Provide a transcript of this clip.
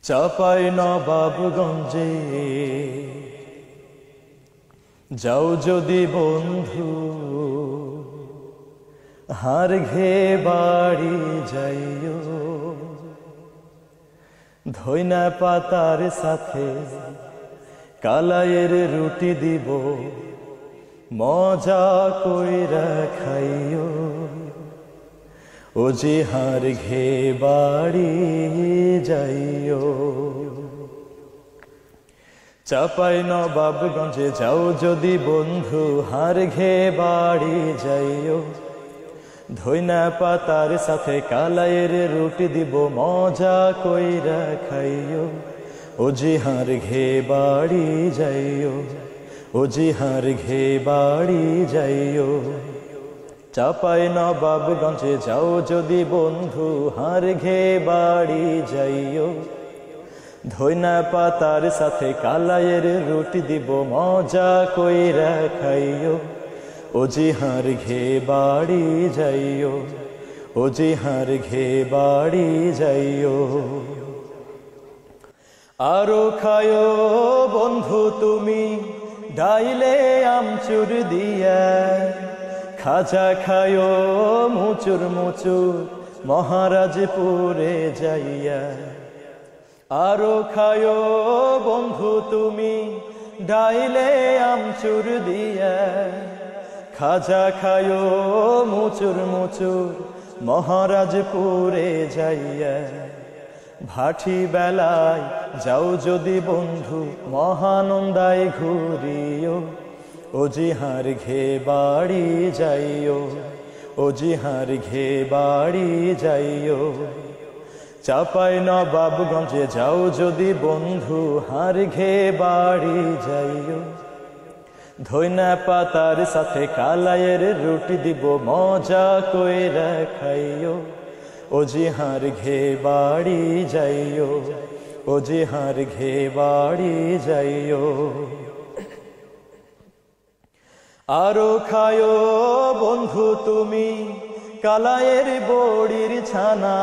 চাপাই নবাবগঞ্জে যাও যদি বন্ধু, হার ঘে বাড়ি যাইও। ধইনা পাতার সাথে কালাইয়ের রুটি দিব, মজা কইরা খাইও। ও যে হার ঘে বাড়ি যাইও। চাপাই নবাবগঞ্জে যাও যদি বন্ধু, হার ঘে বাড়ি যাইও। ধইনা পাতার সাথে কালাইয়ের রুটি দিব, মজা কইরা খাইও। ও যে হার ঘে বাড়ি যাইও, ও যে হার ঘে বাড়ি যাইও। চাপাই নবাবগঞ্জে যাও যদি বন্ধু, হার ঘে বাড়ি যাইও। ধইনা পাতার সাথে কালাইয়ের রুটি দিব, মজা কইরা খাইও। ও যে হার ঘে বাড়ি যাইও, ও যে হার ঘে বাড়ি যাইও। আরো খায়ো বন্ধু তুমি ডাইলে আমচুর দিয়া, খাজা খায়ো মুচুর মুচুর মহারাজপুরে যাইয়া। আরো খায়ো বন্ধু তুমি ডাইলে আমচুর দিয়া, খাজা খায়ো মুচুর মুচুর মহারাজপুরে যাইয়া। ভাটি বেলায় যাও যদি বন্ধু, মহানন্দায় ঘুরিও। ও যে হার ঘে বাড়ি যাইও, ও যে হার ঘে বাড়ি যাইও। চাপাই নবাবগঞ্জে যাও যদি বন্ধু, হার ঘে বাড়ি যাইও। ধইনা পাতার সাথে কালাইয়ের রুটি দিব, মজা কইরা খাইও। ও যে হার ঘে বাড়ি যাইও, ও যে হার ঘে বাড়ি যাইও। আরো খায়ো বন্ধু তুমি কালাইয়ের বড়ির ছানা।